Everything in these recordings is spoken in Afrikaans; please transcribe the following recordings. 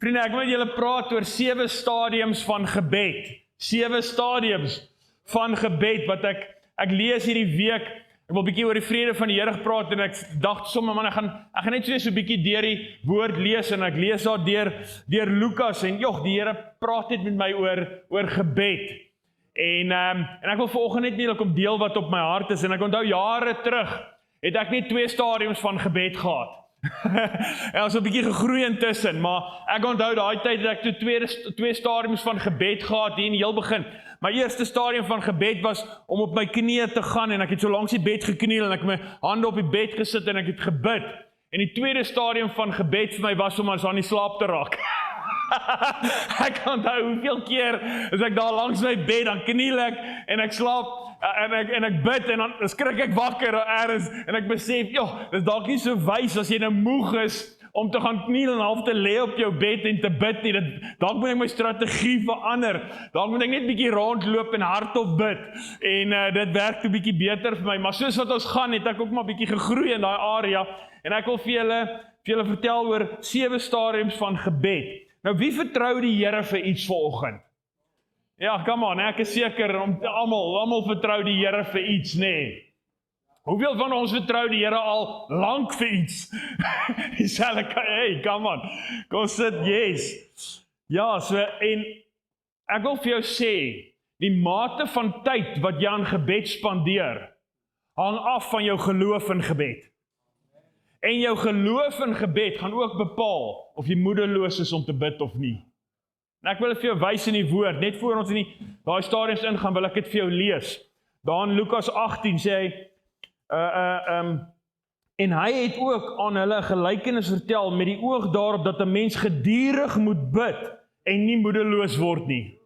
Vriende, ek wil met julle praat oor 7 stadiums van gebed. 7 stadiums van gebed wat ek lees hierdie week. Ek wil 'n bietjie oor die vrede van die Here praat en ek dacht sommer man, ek gaan net so 'n bietjie deur die woord lees en ek lees daar deur Lukas en die Here praat net met my oor gebed. En ek wil vanoggend net net kom deel wat op my hart is en ek onthou jare terug het ek net 2 stadiums van gebed gehad. En ons het 'n bietjie gegroei intussen, maar ek onthou daai tyd dat ek toe 2 stadiums van gebed gehad hier in die heel begin. My eerste stadium van gebed was om op my knieë te gaan en ek het so langs die bed gekniel en ek het my hande op die bed gesit en ek het gebid. En die tweede stadium van gebed vir my was om aan die slaap te raak. Ek onthou hoeveel keer as ek daar langs my bed, dan kniel ek en ek slaap en ek bid en dan skrik ek wakker ergens en ek besef, dis dalk nie so wys as jy nou moeg is om te gaan kniel en half te lê op jou bed en te bid nie. Dalk moet ek my strategie verander. Dalk moet ek net bietjie rondloop en hardop bid. En dit werk 'n bietjie beter vir my. Maar soos wat ons gaan, het ek ook maar bietjie gegroei in daai area. En ek wil vir julle vertel oor 7 stadiums van gebed. Nou, wie vertrou die Here vir iets vanoggend? Ja, come on, ek is seker om almal vertrou die Here vir iets, nee. Hoeveel van ons vertrou die Here al lank vir iets? Hey, come on, kom sit, yes. Ja, so, en ek wil vir jou sê, die mate van tyd wat jy aan gebed spandeer, hang af van jou geloof in gebed. En jou geloof in gebed gaan ook bepaal of jy moedeloos is om te bid of nie. En ek wil vir jou wys in die woord, net voor ons in daai stadiums ingaan, wil ek dit vir jou lees. Daar in Lukas 18 sê hy, en hy het ook aan hulle 'n gelykenis vertel met die oog daarop dat 'n mens gedurig moet bid en nie moedeloos word nie.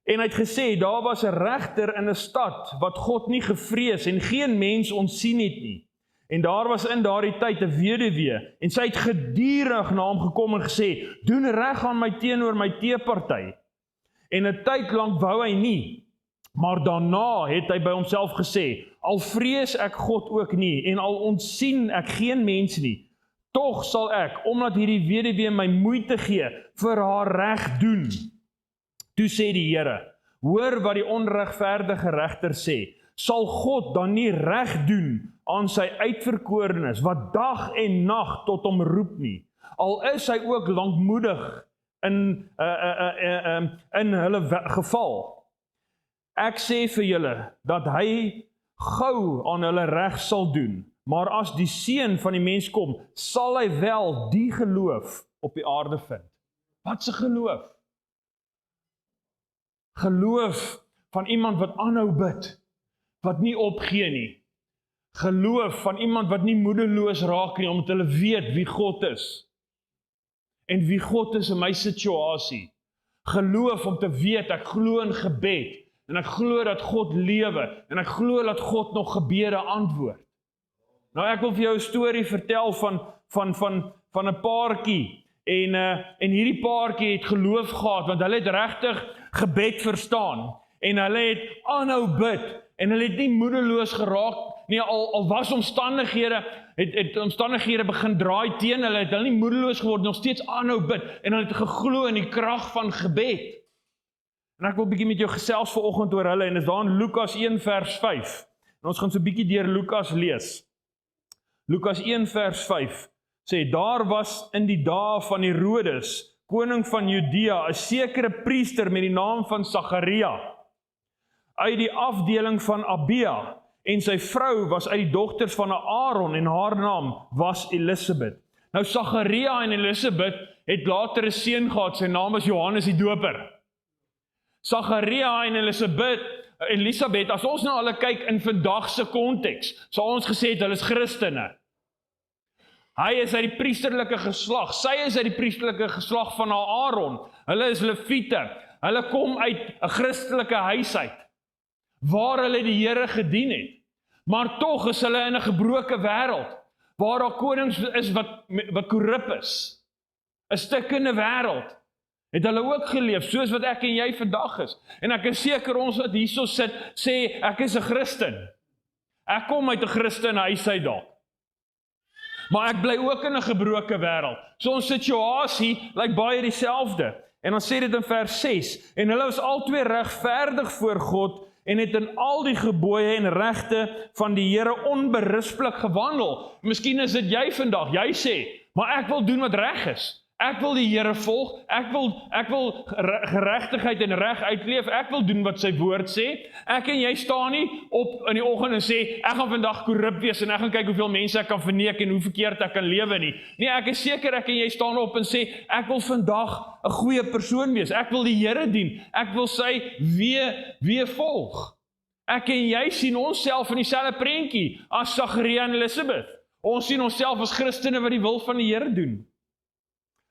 En hy het gesê, daar was 'n regter in 'n stad wat God nie gevrees en geen mens ontsien het nie. En daar was in daardie tyd 'n weduwee en sy het gedurig na hom gekom en gesê, doen reg aan my teenoor my teeparty. En 'n tyd lank wou hy nie. Maar daarna het hy by homself gesê, al vrees ek God ook nie, en al ontsien ek geen mens nie, tog sal ek, omdat hierdie weduwee my moeite gee, vir haar reg doen. Toe sê die Here, hoor wat die onregverdige regter sê, sal God dan nie reg doen aan sy uitverkorenes, wat dag en nag tot hom roep nie, al is hy ook lankmoedig in hulle geval. Ek sê vir julle, dat hy gou aan hulle reg sal doen, maar as die Seun van die mens kom, sal hy wel die geloof op die aarde vind. Wat se geloof? Geloof van iemand wat aanhou bid, wat nie opgee nie. Geloof van iemand wat nie moedeloos raak nie, omdat hulle weet wie God is. En wie God is in my situasie. Geloof om te weet, ek glo in gebed, en ek glo dat God lewe, en ek glo dat God nog gebede antwoord. Nou ek wil vir jou 'n storie vertel van 'n paartjie, en hierdie paartjie het geloof gehad, want hulle het regtig gebed verstaan, en hulle het aanhou bid, en hulle het nie moedeloos geraak, nie, al was omstandighede, het omstandighede begin draai teen hulle, het hulle nie moedeloos geword, nog steeds aanhou bid, en hulle het geglo in die krag van gebed. En ek wil 'n bietjie met jou gesels vanoggend oor hulle, en is daar in Lukas 1 vers 5, en ons gaan so 'n bietjie deur Lukas lees. Lukas 1 vers 5, sê, daar was in die dae van Herodes, koning van Judea, 'n sekere priester met die naam van Sagaria, uit die afdeling van Abia, en sy vrou was uit die dogters van Aaron, en haar naam was Elisabeth. Nou Sagaria en Elisabeth het later 'n seun gehad, sy naam is Johannes die Doper. Sagaria en Elisabeth, as ons na hulle kyk in vandag se konteks, sal ons gesê het, hulle is Christene. Hy is uit die priesterlike geslag, sy is uit die priesterlike geslag van Aaron, hulle is Lewiete, hulle kom uit 'n Christelike huis uit, waar hulle die Here gedien het, maar tog is hulle in 'n gebroke wêreld, waar daar konings is wat korrup is, 'n stikkende wêreld, het hulle ook geleef, soos wat ek en jy vandag is, en ek is seker ons wat hierso sit, sê, ek is 'n Christen, ek kom uit 'n Christen huis uit dalk, Maar ek bly ook in 'n gebroke wêreld. So ons situasie lyk baie dieselfde. En dan sê dit in vers 6, en hulle was albei regverdig voor God, en het in al die gebooie en regte van die Here onberispelik gewandel. Miskien is dit jy vandag, jy sê, maar ek wil doen wat reg is. Ek wil die Here volg, ek wil geregtigheid en reg uitleef, ek wil doen wat sy woord sê. Ek en jy staan nie op in die oggend en sê, ek gaan vandag korrup wees en ek gaan kyk hoeveel mense ek kan verneek en hoe verkeerd ek kan lewe nie. Nee, ek is seker ek en jy staan op en sê, ek wil vandag 'n goeie persoon wees, ek wil die Here dien, ek wil sy weë volg. Ek en jy sien onsself in dieselfde prentjie as Sagaria en Elisabeth. Ons sien onsself as Christene wat die wil van die Here doen.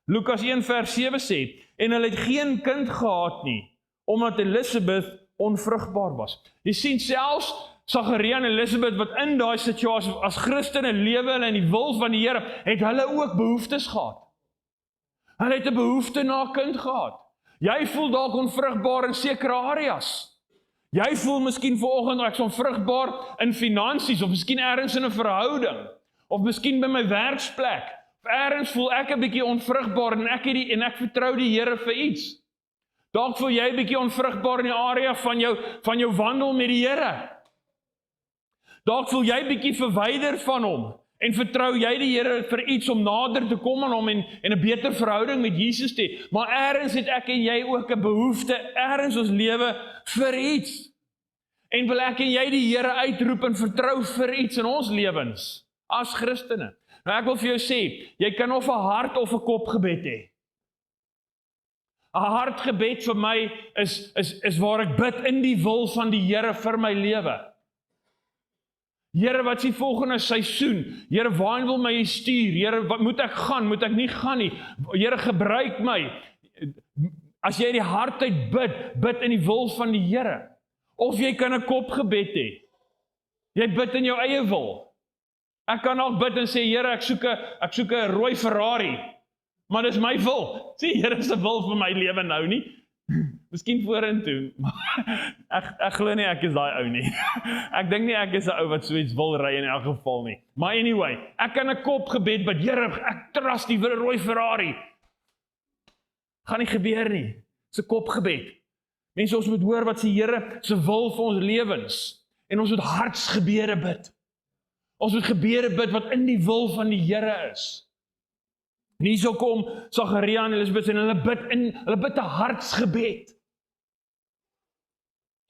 Lukas 1 vers 7 sê, en hulle het geen kind gehad nie, omdat Elisabeth onvrugbaar was. Jy sien selfs Sagaria en Elisabeth wat in daai situasie as Christene lewe hulle in die wil van die Here, het hulle ook behoeftes gehad. Hulle het 'n behoefte na 'n kind gehad. Jy voel dalk onvrugbaar in sekere areas. Jy voel miskien vanoggend ek is onvrugbaar in finansies, of miskien ergens in 'n verhouding, of miskien by my werksplek. Ergens voel ek 'n bietjie onvrugbaar en ek vertrou die Here vir iets. Dalk voel jy 'n bietjie onvrugbaar in die area van jou wandel met die Here. Dalk voel jy bietjie verwyder van hom en vertrou jy die Here vir iets om nader te kom aan hom en 'n beter verhouding met Jesus te hê. Maar ergens het ek en jy ook 'n behoefte, ergens ons lewe vir iets. En wil ek en jy die Here uitroep en vertrou vir iets in ons lewens as Christene. Nou ek wil vir jou sê, jy kan of 'n hart of 'n kopgebed hê. 'n Hartgebed vir my is waar ek bid in die wil van die Here vir my lewe. Here, wat is die volgende seisoen? Here, waarheen wil my stuur? Here, wat moet ek gaan? Moet ek nie gaan nie? Here, gebruik my. As jy die hart uit bid in die wil van die Here. Of jy kan 'n kopgebed hê. Jy bid in jou eie wil. Ek kan ook bid en sê, Here, ek soek 'n rooi Ferrari, maar dis my wil. Sê, Here se wil vir my lewe nou nie. Miskien vorentoe, maar ek glo nie ek is daai ou nie. Ek dink nie ek is 'n ou wat so iets wil ry in elk geval nie. Maar anyway, ek kan 'n kopgebed bid, Here, ek trust die rooi Ferrari. Gaan nie gebeur nie. Dis 'n kopgebed. Mense, ons moet hoor wat die Here se wil vir ons lewens, en ons moet hartsgebede bid. Ons moet gebede bid wat in die wil van die Here is. En hierso kom Sagaria en Elisabeth en hulle bid 'n hartsgebed.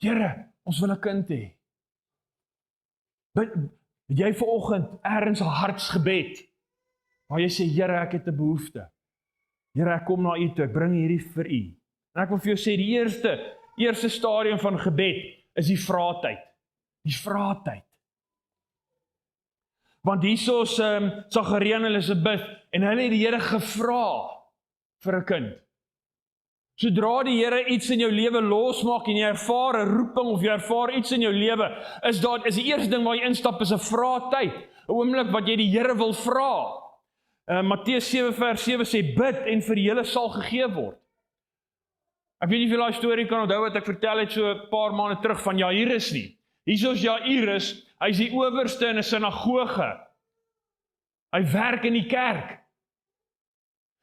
Here, ons wil 'n kind hê. Bid jy vanoggend ergens 'n hartsgebed waar jy sê, Here, ek het 'n behoefte. Here, ek kom na U toe, ek bring hierdie vir U. En ek wil vir jou sê, die eerste stadium van gebed is die vraatyd. Die vraatyd. Want hierso is Sagaria en Elisabeth en hulle het die Here gevra vir 'n kind. Sodra die Here iets in jou lewe losmaak en jy ervaar 'n roeping of jy ervaar iets in jou lewe, is die eerste ding waar jy instap is 'n vraatyd. 'n Oomblik wat jy die Here wil vra. Matteus 7 vers 7 sê, bid en vir julle sal gegee word. Ek weet nie of jy daai storie kan onthou wat ek vertel het so 'n paar maande terug van Jairus nie. Hierso is Jairus, hy is die owerste in 'n sinagoge. Hy werk in die kerk.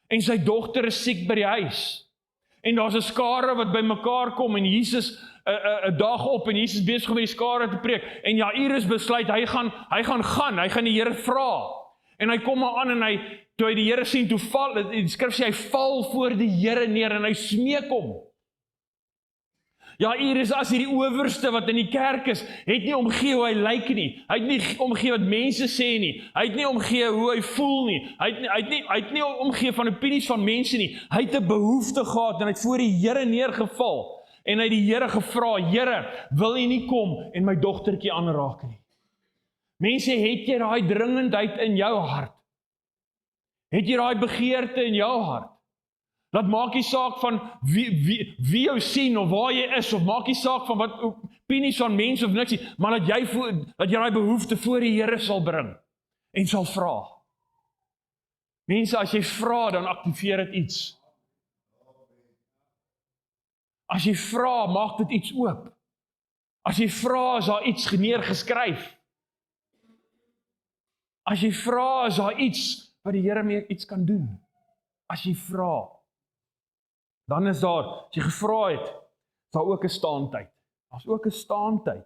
En sy dogter is siek by die huis. En daar's 'n skare wat bymekaar kom en Jesus 'n dag op en Jesus besig om met die skare te preek. En Jairus besluit hy gaan die Here vra. En hy kom maar aan en toe hy die Here sien, toe val, die skrif sê hy val voor die Here neer en hy smeek hom. Jairus as hierdie owerste wat in die kerk is, het nie omgee hoe hy lyk nie. Hy het nie omgee wat mense sê nie. Hy het nie omgee hoe hy voel nie. Hy het nie omgee van opinies van mense nie. Hy het 'n behoefte gehad en hy het voor die Here neergeval. En hy het die Here gevra, Here, wil U nie kom en my dogtertjie aanraak nie? Mense, het jy daai dringendheid in jou hart? Het jy daai begeerte in jou hart? Dat maak nie saak van wie jou sien of waar jy is, of maak nie saak van wat opinies van mense of niks nie, maar dat jy voel, dat jy daai behoefte voor die Here sal bring en sal vra. Mense, as jy vra, dan aktiveer dit iets. As jy vra, maak dit iets oop. As jy vra, is daar iets neergeskryf. As jy vra, is daar iets wat die Here mee iets kan doen. As jy vra, dan is daar, as jy gevra het, is daar ook 'n staantyd. Daar's ook 'n staantyd.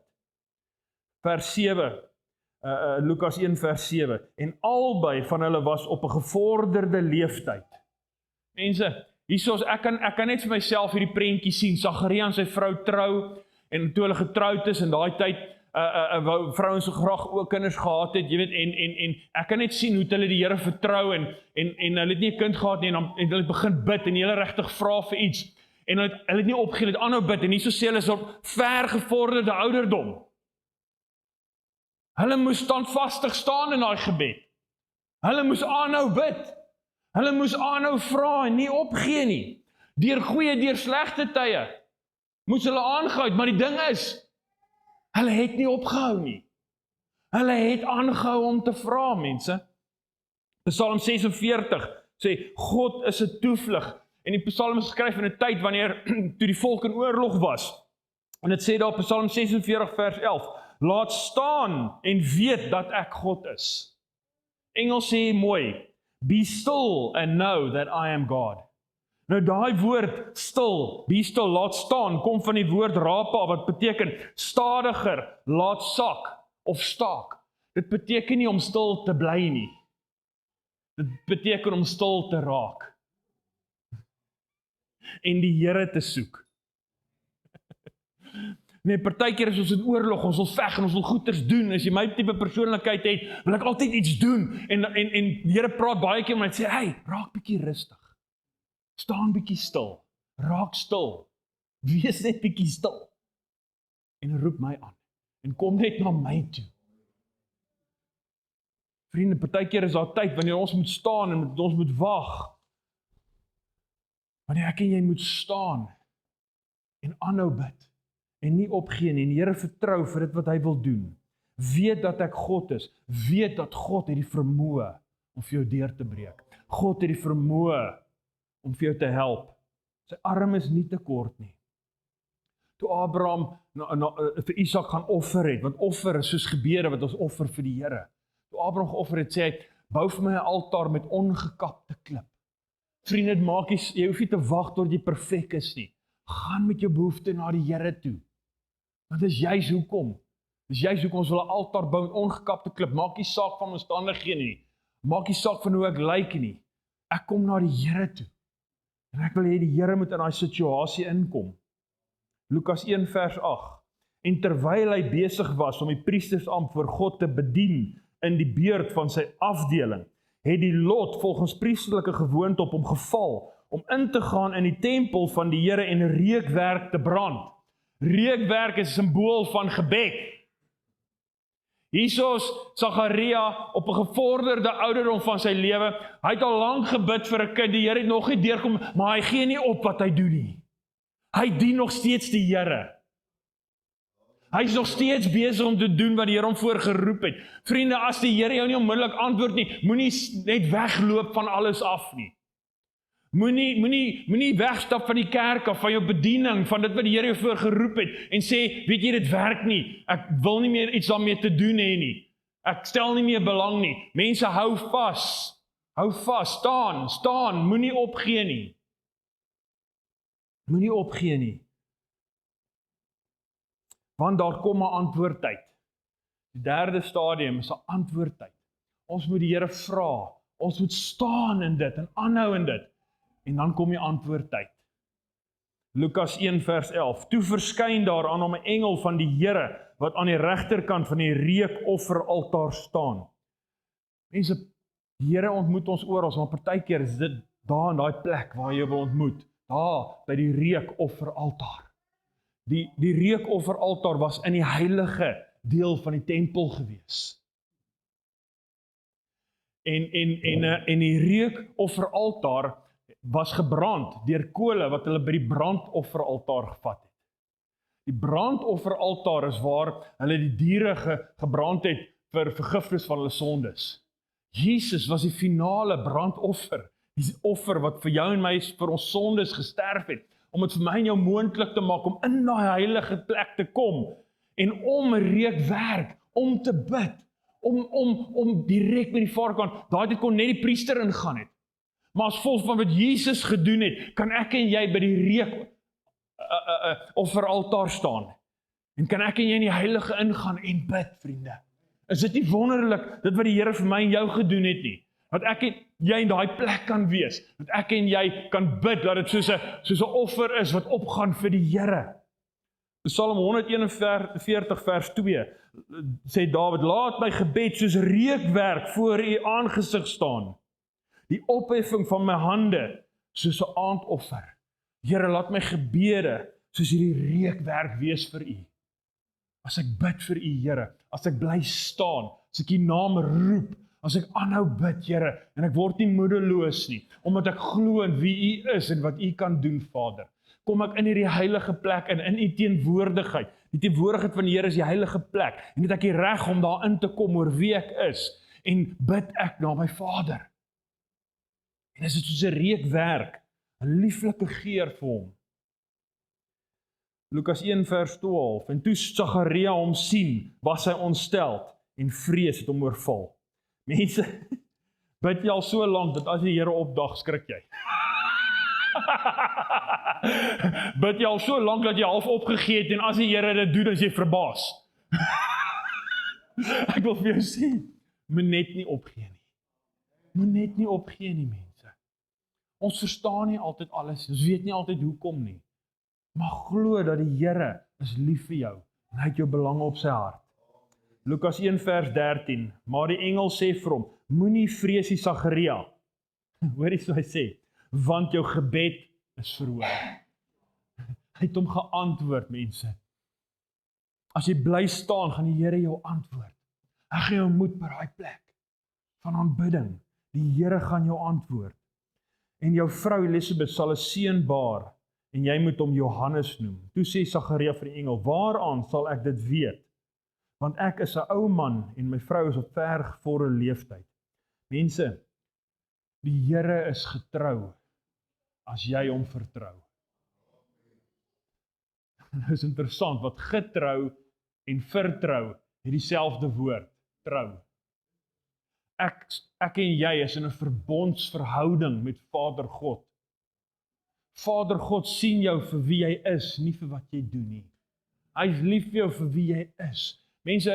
Vers 7, Lukas 1 vers 7, en albei van hulle was op 'n gevorderde leeftyd. Mense, hiersoos, ek kan net vir myself hierdie prentjie sien, Sagaria en sy vrou trou, en toe hulle getroud is, in daai tyd, wou vrouens so graag ook kinders gehad het, jy weet, en ek kan net sien hoe hulle die Here vertrou, en hulle het nie 'n kind gehad nie, en hulle het begin bid, en hulle regtig vra vir iets, en hulle het nie opgegee, hulle het aanhou bid, en hierso sê hulle is op ver gevorderde ouderdom. Hulle moes standvastig staan in daai gebed. Hulle moes aanhou bid. Hulle moes aanhou vra en nie opgee nie. Deur goeie, deur slegte tye moes hulle aangehou, maar die ding is, hulle het nie opgehou nie. Hulle het aangehou om te vra, mense. Psalm 46 sê, God is 'n toevlug. En die Psalm is geskryf in 'n tyd wanneer toe die volk in oorlog was. En dit sê daar Psalm 46 vers 11, laat staan en weet dat ek God is. Engels sê mooi, be still and know that I am God. Nou daai woord stil, be still, laat staan, kom van die woord rapa, wat beteken stadiger, laat sak of staak. Dit beteken nie om stil te bly nie. Dit beteken om stil te raak. En die Here te soek. Nee, partykeer is ons in oorlog, ons wil veg en ons wil goeders doen. As jy my tipe persoonlikheid het, wil ek altyd iets doen. En die Here praat baie keer met my, sê, hey, raak bietjie rustig. Staan bietjie stil. Raak stil. Wees net bietjie stil. En roep my aan. En kom net na my toe. Vriende, partykeer is daar tyd wanneer ons moet staan en ons moet wag. Wanneer ek en jy moet staan en aanhou bid en nie opgee nie en die Here vertrou vir dit wat hy wil doen. Weet dat ek God is. Weet dat God het die vermoë om vir jou deur te breek. God het die vermoë om vir jou te help. Sy arm is nie te kort nie. Toe Abraham vir Isak gaan offer het, want offer is soos gebede wat ons offer vir die Here. Toe Abraham geoffer het, sê hy, bou vir my 'n altaar met ongekapte klip. Vriende, dit maak jy hoef nie te wag tot jy perfek is nie. Gaan met jou behoefte na die Here toe. Want dis juis hoekom. Dis juis hoekom ons wil 'n altaar bou met ongekapte klip. Maak nie saak van omstandighede nie. Maak nie saak van hoe ek lyk nie. Ek kom na die Here toe. En ek wil hê die Here moet in daai situasie inkom. Lukas 1 vers 8. En terwyl hy besig was om die priestersampt voor God te bedien in die beurt van sy afdeling, het die lot volgens priesterlike gewoonte op hom geval om in te gaan in die tempel van die Here en reukwerk te brand. Reukwerk is 'n simbool van gebed. Hiersoos Sagaria op 'n gevorderde ouderdom van sy lewe, hy het al lank gebid vir 'n kind, die Here het nog nie deurkom, maar hy gee nie op wat hy doen nie. Hy dien nog steeds die Here. Hy is nog steeds besig om te doen wat die Here hom voorgeroep het. Vriende, as die Here jou nie onmiddellik antwoord nie, moenie net wegloop van alles af nie. Moenie wegstap van die kerk af, van jou bediening, van dit wat die Here jou voorgeroep het, en sê, weet jy, dit werk nie, ek wil nie meer iets daarmee te doen hê nie, ek stel nie meer belang nie. Mense, hou vas, staan, moenie opgee nie. Moenie opgee nie. Want daar kom 'n antwoordtyd. Die derde stadium is 'n antwoordtyd. Ons moet die Here vra, ons moet staan in dit en aanhou in dit. En dan kom die antwoordtyd. Lukas 1 vers 11. Toe verskyn daar aan hom 'n engel van die Here wat aan die regterkant van die reukofferaltaar staan. Mense, die Here ontmoet ons oral, maar partykeer is dit daar in daai plek waar jy wil ontmoet. Daar by die reukofferaltaar. Die reukofferaltaar was in die heilige deel van die tempel gewees. En die reukofferaltaar was gebrand deur kole wat hulle by die brandofferaltaar gevat het. Die brandofferaltaar is waar hulle die diere gebrand het vir vergifnis van hulle sondes. Jesus was die finale brandoffer, die offer wat vir jou en my vir ons sondes gesterf het, om dit vir my en jou moontlik te maak om in daai heilige plek te kom en om reukwerk, om te bid, om direk met die Vader kan. Daai tyd kon net die priester ingaan het. Maar as volg van wat Jesus gedoen het, kan ek en jy by die reuk offeraltaar staan. En kan ek en jy in die heilige ingaan en bid, vriende. Is dit nie wonderlik, dit wat die Here vir my en jou gedoen het nie? Dat ek en jy in daai plek kan wees, dat ek en jy kan bid, dat dit soos 'n offer is wat opgaan vir die Here. Psalm 141 vers 2 sê Dawid, laat my gebed soos reukwerk voor u aangesig staan, die opheffing van my hande soos 'n aandoffer. Here, laat my gebede soos hierdie reukwerk wees vir u. As ek bid vir u, Here, as ek bly staan, as ek u naam roep, as ek aanhou bid, Here, en ek word nie moedeloos nie, omdat ek glo in wie u is en wat u kan doen, Vader. Kom ek in hierdie heilige plek in u teenwoordigheid. Die teenwoordigheid van die Here is die heilige plek. En het ek die reg om daarin te kom oor wie ek is. En bid ek na my Vader. En is dit soos 'n reukwerk, 'n lieflike geur vir hom. Lukas 1 vers 12. En toe Sagaria hom sien, was hy ontsteld en vrees het hom oorval. Mense, bid jy al so lank dat as die Here opdag, skrik jy. Bid jy al so lank dat jy half opgegee het en as die Here dit doen, is jy verbaas. Ek wil vir jou sê, moet net nie opgee nie. Moet net nie opgee nie, mense. Ons verstaan nie altyd alles, ons weet nie altyd hoekom nie. Maar glo dat die Here is lief vir jou en hy het jou belang op sy hart. Lukas 1 vers 13, maar die engel sê vir hom, moenie vrees nie, Sagaria. Hoor jy wat hy sê? Want jou gebed is verhoor. Hy het hom geantwoord, mense. As jy bly staan, gaan die Here jou antwoord. Hy gaan jou moed by daai plek van aanbidding. Die Here gaan jou antwoord. En jou vrou Elisabeth sal 'n seun baar, en jy moet hom Johannes noem. Toe sê Sagaria vir die engel, waaraan sal ek dit weet? Want ek is 'n ou man, en my vrou is op vergevorderde leeftyd. Mense, die Here is getrou, as jy hom vertrou. Nou is interessant, wat getrou en vertrou, het dieselfde woord, trou. Ek en jy is in 'n verbondsverhouding met Vader God. Vader God sien jou vir wie jy is, nie vir wat jy doen nie. Hy is lief vir jou vir wie jy is. Mense,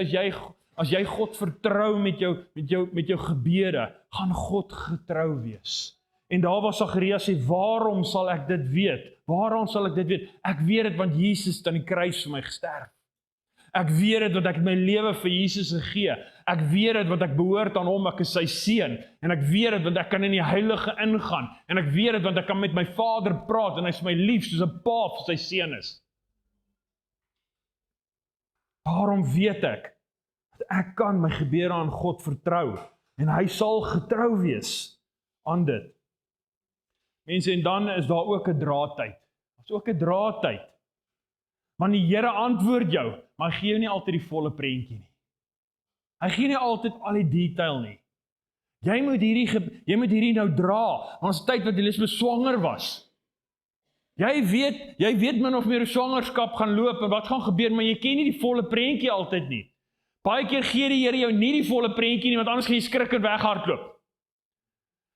as jy God vertrou met jou gebede, gaan God getrou wees. En daar was Sagaria sê, waarom sal ek dit weet? Waarom sal ek dit weet? Ek weet dit want Jesus het aan die kruis vir my gesterf. Ek weet dit want ek het my lewe vir Jesus gegee. Ek weet dit want ek behoort aan hom, ek is sy seun. En ek weet dit want ek kan in die heilige ingaan. En ek weet dit want ek kan met my Vader praat en hy is my lief soos 'n pa vir sy seun is. Daarom weet ek dat ek kan my gebede aan God vertrou en hy sal getrou wees aan dit. Mense, en dan is daar ook 'n draadtyd. Daar is ook 'n draadtyd. Want die Here antwoord jou, maar hy gee jou nie altyd die volle prentjie nie. Hy gee nie altyd al die detail nie. Jy moet hierdie nou dra. Ons tyd wat Elisabeth swanger was. Jy weet min of meer hoe swangerskap gaan loop en wat gaan gebeur, maar jy ken nie die volle prentjie altyd nie. Baie keer gee die Here jou nie die volle prentjie nie, want anders gaan jy skrik en weghardloop.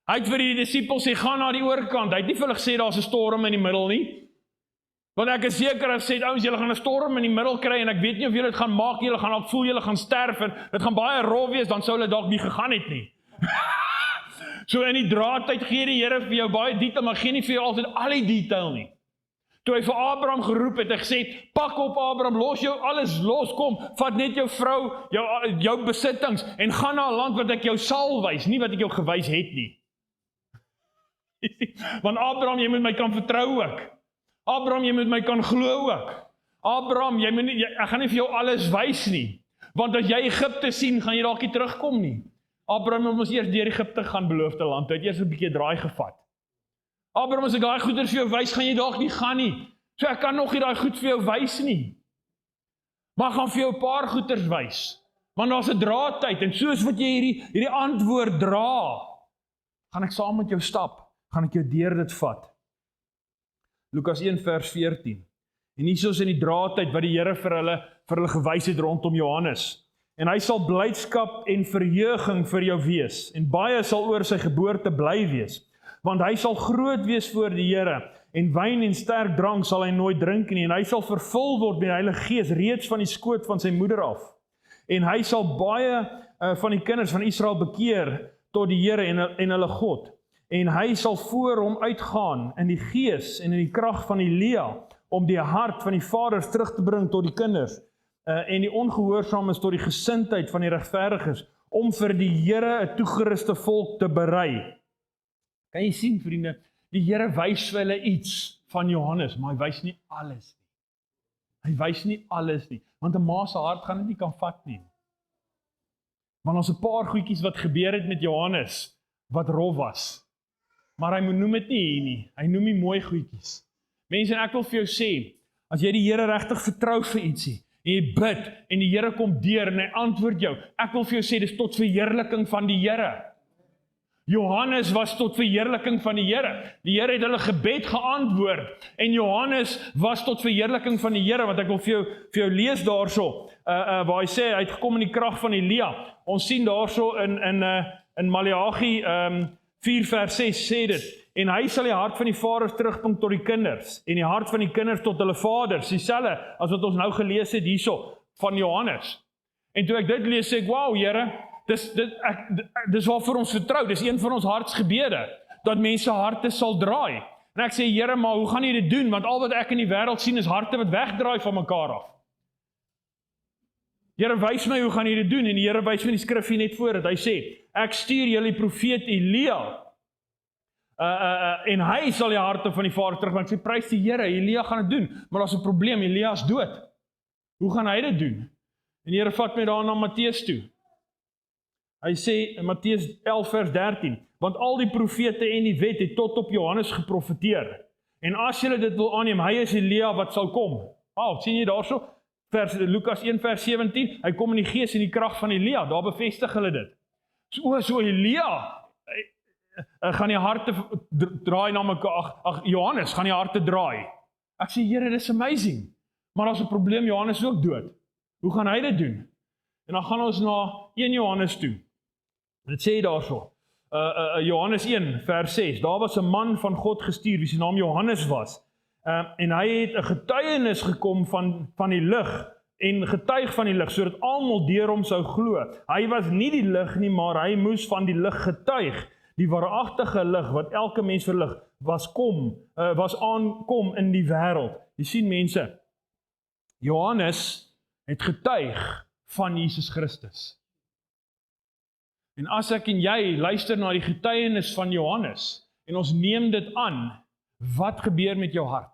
Hy het vir die disippels sê, gaan na die oorkant. Hy het nie vir hulle gesê, daar's 'n storm in die middel nie. Want ek is seker, as sê, ouens, julle gaan 'n storm in die middel kry, en ek weet nie of julle dit gaan maak, julle gaan al voel, julle gaan sterf, en dit gaan baie rof wees, dan sou hulle dalk nie gegaan het nie. So in die draadtyd gee die Here vir jou baie detail, maar gee nie vir jou altyd al die detail nie. Toe hy vir Abraham geroep het, hy gesê, pak op Abraham, los jou alles los, kom, vat net jou vrou, jou besittings, en gaan na 'n land wat ek jou sal wys, nie wat ek jou gewys het nie. Want Abraham, jy moet my kan vertrou ook. Abraham, jy moet my kan glo ook. Abraham, ek gaan nie vir jou alles wys nie. Want as jy Egipte sien, gaan jy dalk nie terugkom nie. Abraham moes eers deur Egipte gaan beloofde land, hy het eers 'n bietjie draai gevat. Abraham, as ek daai goeders vir jou wys, gaan jy dalk nie gaan nie. So ek kan nog nie daai goed vir jou wys nie. Maar ek gaan vir jou 'n paar goeders wys. Want daar's 'n draadtyd, en soos wat jy hierdie antwoord dra, gaan ek saam met jou stap. Gaan ek jou deur dit vat. Lukas 1 vers 14. En hier soos in die draadtyd wat die Here vir hulle gewys het rondom Johannes. en hy sal blydskap en verheuging vir jou wees, en baie sal oor sy geboorte bly wees, want hy sal groot wees voor die Here, en wyn en sterk drank sal hy nooit drink nie, en hy sal vervul word met die Heilige Gees reeds van die skoot van sy moeder af, en hy sal baie van die kinders van Israel bekeer tot die Here en hulle God, en hy sal voor hom uitgaan in die gees en in die krag van Elia, om die hart van die vaders terug te bring tot die kinders, en die ongehoorsaames tot die gesindheid van die regverdiges, om vir die Here 'n toegeruste volk te berei. Kan jy sien, vriende, die Here wys vir hulle iets van Johannes, maar hy wys nie alles nie. Hy wys nie alles nie, want 'n ma se hart gaan dit nie kan vat nie. Want ons 'n paar goedjies wat gebeur het met Johannes, wat rof was. Maar hy noem dit nie hier nie, hy noem nie mooi goedjies. Mense, en ek wil vir jou sê, as jy die Here regtig vertrou vir ietsie, en jy bid, en die Here kom deur, en hy antwoord jou, ek wil vir jou sê, dis tot verheerliking van die Here. Johannes was tot verheerliking van die Here. Die Here het hulle gebed geantwoord, en Johannes was tot verheerliking van die Here, want ek wil vir jou lees daarso, waar hy sê, hy het gekom in die krag van Elia. Ons sien daarso in Maleagi 4 vers 6 sê dit, en hy sal die hart van die vaders terugbring tot die kinders, en die hart van die kinders tot hulle vaders, dieselfde as wat ons nou gelees het hierso, van Johannes. En toe ek dit lees, sê ek, wow, Here, dis waarvoor ons vertrou, dis een van ons hartsgebede, dat mense harte sal draai. En ek sê, Here, maar hoe gaan jy dit doen? Want al wat ek in die wêreld sien is harte wat wegdraai van mekaar af. Here, wys my hoe gaan jy dit doen? En die Here wys my die skrif hier net voor het. Hy sê, ek stuur julle die profeet Elia, en hy sal die harte van die vader terugbring. Ek sê, prys die Here, Elia gaan dit doen, maar daar's 'n probleem, Elia is dood. Hoe gaan hy dit doen? En die Here vat my daar na Matteus toe. Hy sê in Matteus 11 vers 13, want al die profete en die wet het tot op Johannes geprofeteer. En as julle dit wil aanneem, hy is Elia wat sal kom. Sien jy daarso? Lukas 1 vers 17, hy kom in die gees en die krag van Elia, daar bevestig hulle dit. So Elia gaan die harte draai na mekaar, Johannes gaan die harte draai. Ek sê, Here, dis amazing. Maar daar's 'n probleem, Johannes is ook dood. Hoe gaan hy dit doen? En dan gaan ons na 1 Johannes toe. Dit sê daarso, Johannes 1 vers 6, daar was 'n man van God gestuur, wie sy naam Johannes was, en hy het 'n getuienis gekom van die lig, en getuig van die lig, sodat almal deur hom sou glo. Hy was nie die lig nie, maar hy moes van die lig getuig. Die waaragtige lig wat elke mens verlig, was aankom in die wêreld. Jy sien mense, Johannes het getuig van Jesus Christus. En as ek en jy luister na die getuienis van Johannes, en ons neem dit aan, wat gebeur met jou hart?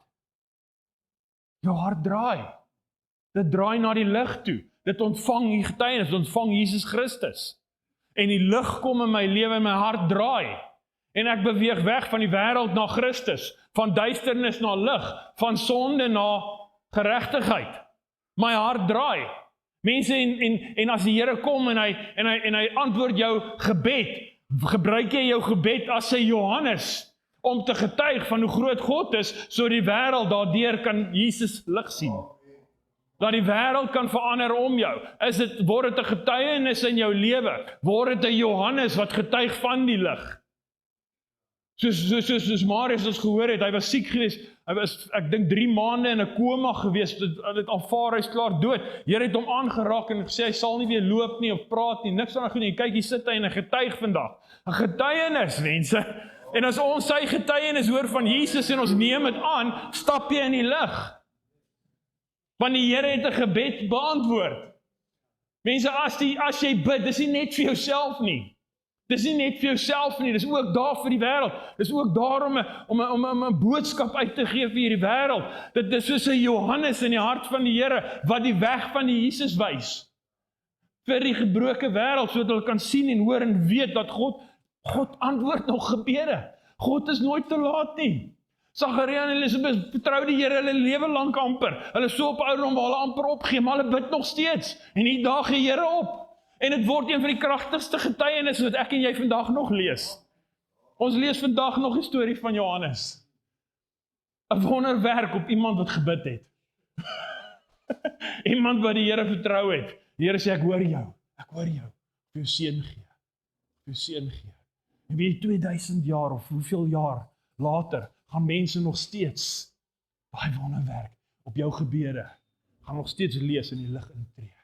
Jou hart draai. Dit draai na die lig toe. Dit ontvang die getuienis, dit ontvang Jesus Christus. En die lig kom in my lewe en my hart draai. En ek beweeg weg van die wêreld na Christus, van duisternis na lig, van sonde na geregtigheid. My hart draai. Mense, en as die Here kom en hy antwoord jou gebed, gebruik jy jou gebed as sy Johannes, om te getuig van hoe groot God is, so die wêreld daardeur kan Jesus lig sien. Dat die wêreld kan verander om jou. Word dit 'n getuienis in jou lewe? Word dit 'n Johannes wat getuig van die lig? Soos Marius ons gehoor het, hy was siek geweest, hy was, ek dink 3 maande in 'n koma geweest, dit aanvaar, hy's klaar dood. Here het hom aangeraak en gesê, hy sal nie weer loop nie, of praat nie, niks van goed nie. Kyk, hier sit hy en hy getuig vandag. 'n Getuienis, mense. En as ons sy getuienis hoor van Jesus en ons neem dit aan, stap jy in die lig. Want die Here het 'n gebed beantwoord. Mense, as jy bid, dis nie net vir jouself nie. Dis nie net vir jouself nie, dis ook daar vir die wêreld. Dis ook daar om 'n boodskap uit te gee vir hierdie wêreld. Dit is soos 'n Johannes in die hart van die Here, wat die weg van die Jesus wys. Vir die gebroke wêreld, sodat hulle kan sien en hoor en weet dat God antwoord nog gebede. God is nooit te laat nie. Sagaria en Elisabeth vertrou die Here hulle lewe lank amper. Hulle is so op ouderdom waar hulle amper opgee, maar hulle bid nog steeds. En die dag gee Here op. En dit word een van die kragtigste getuienisse wat ek en jy vandag nog lees. Ons lees vandag nog die storie van Johannes. 'n Wonderwerk op iemand wat gebid het. Iemand wat die Here vertrou het. Die Here sê, ek hoor jou, vir jou seën gee, En weet jy, 2000 jaar of hoeveel jaar later, gaan mense nog steeds daai wonderwerk op jou gebede, gaan nog steeds lees in die lig intree.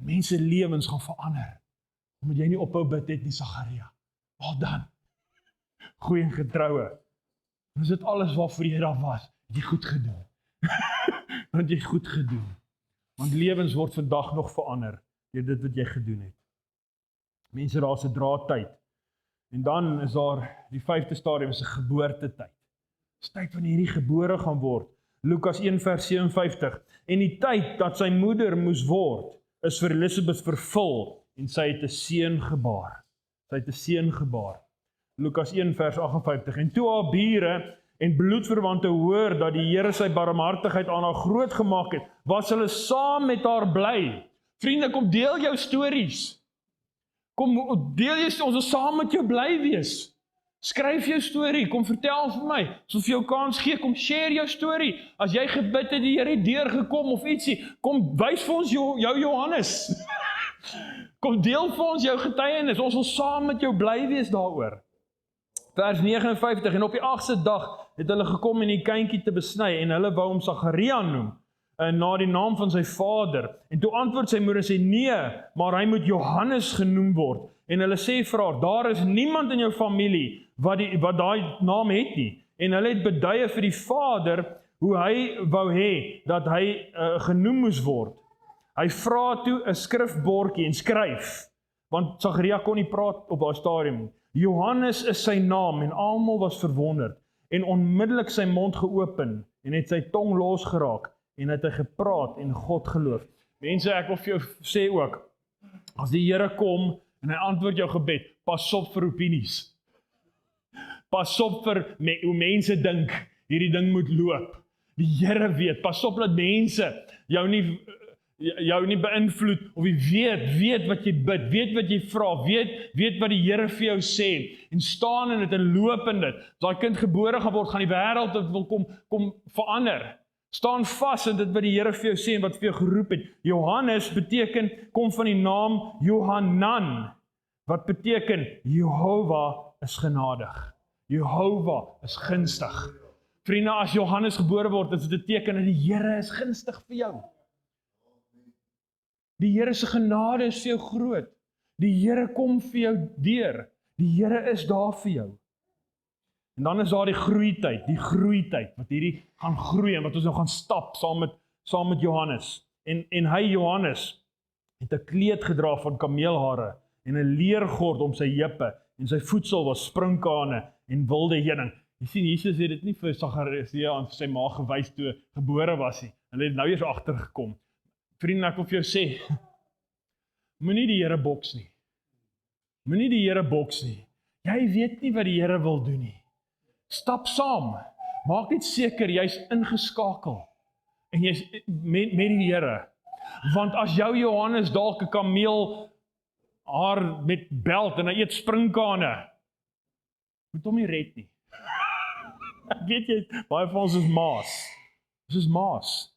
Mense lewens gaan verander, omdat jy nie ophou bid het nie, Sagaria. Wel dan, goeie en getroue. En is dit alles waarvoor jy daar was, het jy goed gedoen. Want jy goed gedoen. Want lewens word vandag nog verander, deur dit wat jy gedoen het. Mense, daar is 'n draadtyd. En dan is daar die 5de stadium, is 'n geboortetyd. Dis tyd wanneer hierdie gebore gaan word. Lukas 1 vers 57. En die tyd dat sy moeder moes word, is vir Elisabeth vervul, en sy het 'n seun gebaar. Lukas 1 vers 58. En toe haar bure en bloedverwante hoor dat die Here sy barmhartigheid aan haar groot gemaak het, was hulle saam met haar bly. Vriende, kom deel jou stories. Kom deel jy, ons wil saam met jou bly wees. Skryf jou storie, kom vertel vir my. As ons vir jou kans gee, kom share jou storie. As jy gebid het, die Here het deurgekom of ietsie, kom wys vir ons jou Johannes. Kom deel vir ons jou getuienis. Ons wil saam met jou bly wees daaroor. Vers 59, en op die 8ste dag het hulle gekom en die kindjie te besny, en hulle wou hom Sagaria noem, na die naam van sy vader. En toe antwoord sy moeder sê, nee, maar hy moet Johannes genoem word. En hulle sê vir haar, daar is niemand in jou familie wat daai naam het nie. En hulle het beduie vir die vader, hoe hy wou hê, dat hy genoem moes word. Hy vra toe 'n skrifbordjie en skryf, want Sagaria kon nie praat op daai stadium. Johannes is sy naam, en almal was verwonderd, en onmiddellik sy mond geopen, en het sy tong losgeraak, en het hy gepraat en God geloof. Mense, ek wil vir jou sê ook, as die Here kom, en hy antwoord jou gebed, pas op vir opinies. Pas op vir hoe mense dink, hierdie ding moet loop. Die Here weet, pas op dat mense jou nie beïnvloed, of jy weet wat jy bid, weet wat jy vra, weet wat die Here vir jou sê, en staan in dit en loop in dit. As daai kind gebore gaan word, gaan die wêreld dit wil kom verander. Staan vas in dit wat die Here vir jou sê en wat vir jou geroep het. Johannes kom van die naam Johanan, wat beteken Jehovah is genadig. Jehovah is gunstig. Vriende, as Johannes gebore word, is dit 'n teken dat die Here is gunstig vir jou. Die Here se genade is vir jou groot. Die Here kom vir jou deur. Die Here is daar vir jou. En dan is daar die groeityd, wat hierdie gaan groei, en wat ons nou gaan stap, saam met Johannes. En hy, Johannes, het 'n kleed gedra van kameelhare, en 'n leergord om sy heupe, en sy voedsel was sprinkane, en wilde heuning. Jy sien, Jesus het dit nie vir Sagaria aan sy ma gewys toe gebore was nie. Hulle het nou eers agtergekom. Vriende, ek wil vir jou sê, moenie die Here boks nie. Jy weet nie wat die Here wil doen nie. Stap saam. Maak net seker jy's ingeskakel. En jy's met die Here. Want as jou Johannes dalk 'n kameel haar met beld en hy eet sprinkane, moet hom nie red nie. Weet jy, baie van ons is maas.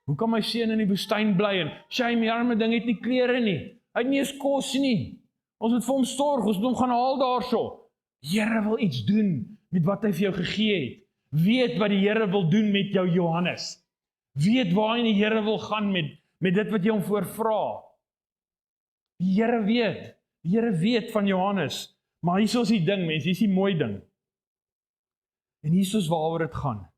Hoe kan my seun in die woestyn bly en shame, die arme ding het nie klere nie. Hy het nie eens kos nie. Ons moet vir hom sorg, ons moet hom gaan haal daarso. Die Here wil iets doen met wat hy vir jou gegee het. Weet wat die Here wil doen met jou Johannes. Weet waarheen die Here wil gaan met dit wat jy hom voorvra. Die Here weet van Johannes. Maar hier is die ding, mense, hier is die mooi ding. En hier is waaroor dit gaan.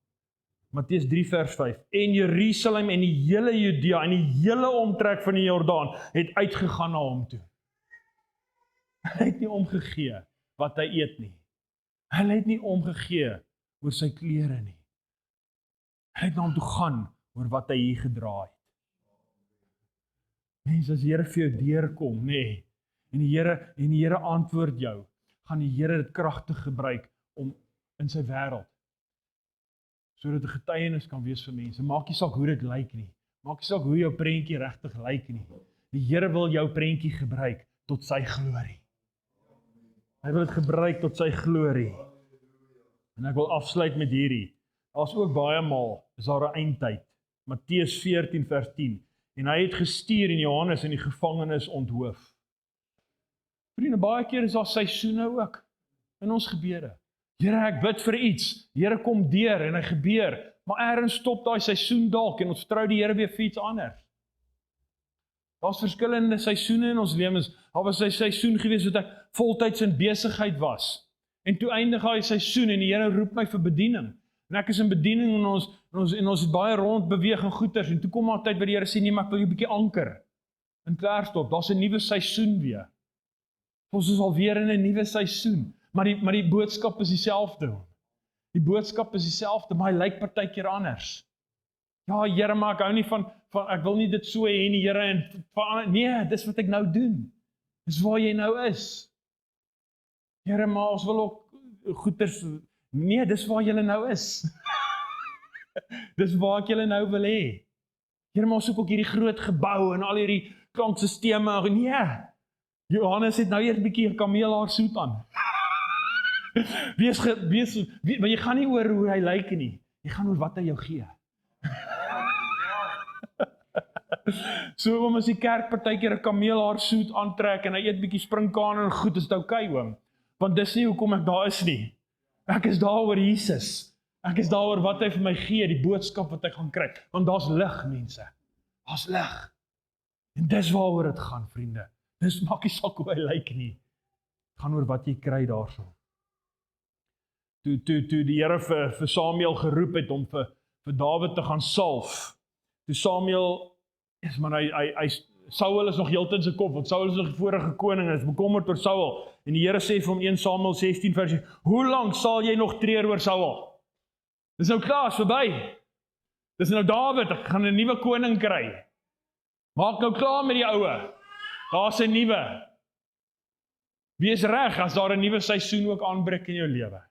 Matteus 3 vers 5. En Jerusalem en die hele Judea en die hele omtrek van die Jordaan het uitgegaan na hom toe. Hy het nie omgegee wat hy eet nie. Hy het nie omgegee oor sy klere nie. Hy het na hom toe gaan oor wat hy hier gedra het. Mense, as die Here vir jou deurkom, nê, en die Here antwoord jou, gaan die Here dit kragtig gebruik om in sy wêreld, sodat 'n getuienis kan wees vir mense. Maak nie saak hoe dit lyk nie. Maak nie saak hoe jou prentjie regtig lyk nie. Die Here wil jou prentjie gebruik tot sy glorie. Hy wil dit gebruik tot sy glorie. En ek wil afsluit met hierdie. Daar's ook baie maal, is daar 'n eindtyd. Matteus 14 vers 10. en hy het gestuur en Johannes in die gevangenis onthoof. Vriende, baie keer is daar seisoene ook in ons gebede. Here, ek bid vir iets, Here kom deur en hy gebeur, maar ergens stop daai seisoen dalk en ons vertrou die Here weer vir iets anders. Daar's verskillende seisoene in ons lewens. Daar was 'n seisoen gewees wat ek voltyds in besigheid was. En toe eindig daai seisoen en die Here roep my vir bediening. En ek is in bediening en ons het baie rond beweeg en goeters. En toe kom maar tyd by die Here sê nee, maar ek wil jy 'n bietjie anker. En klaar stop. Daar's 'n nuwe seisoen weer. Ons is alweer in 'n nuwe seisoen. Maar die boodskap is dieselfde. Die boodskap is dieselfde, maar hy lyk partykeer anders. Ja, Here, maar ek hou nie van ek wil nie dit so hê nie, Here, en nee, dis wat ek nou doen. Dis waar jy nou is. Here, maar ons wil ook goeders, nee, dis waar jy nou is. Dis waar ek julle nou wil hê. Here, maar ons soek ook hierdie groot gebou en al hierdie klankstelsels. Nee, Johannes het nou eers 'n bietjie 'n kameelhaar soet aan. Maar jy gaan nie oor hoe hy lyk nie. Jy gaan oor wat hy jou gee. So om as die kerk partykeer 'n kameelhaar soet aantrek en hy eet bietjie springkane en goed, is dit oukei, oom. Want dis nie hoekom ek daar is nie. Ek is daar oor Jesus. Ek is daar oor wat hy vir my gee, die boodskap wat ek gaan kry. Want daar's lig, mense. Daar's lig. En dis waaroor dit gaan, vriende. Dis maak nie saak hoe hy lyk nie. Dit gaan oor wat jy kry daarso. Toe die Here vir Samuel geroep het om vir Dawid te gaan salf. Toe Samuel, Saul is nog heeltyd se kop, want Saul is nog die vorige koning en is bekommerd oor Saul. En die Here sê vir hom 1 Samuel 16 vers 1, hoe lank sal jy nog treur oor Saul? Dis nou klaar, is verby. Dis nou Dawid, ek gaan 'n nuwe koning kry. Maak nou klaar met die oue. Daar's 'n nuwe. Wees reg as daar 'n nuwe seisoen ook aanbreek in jou lewe.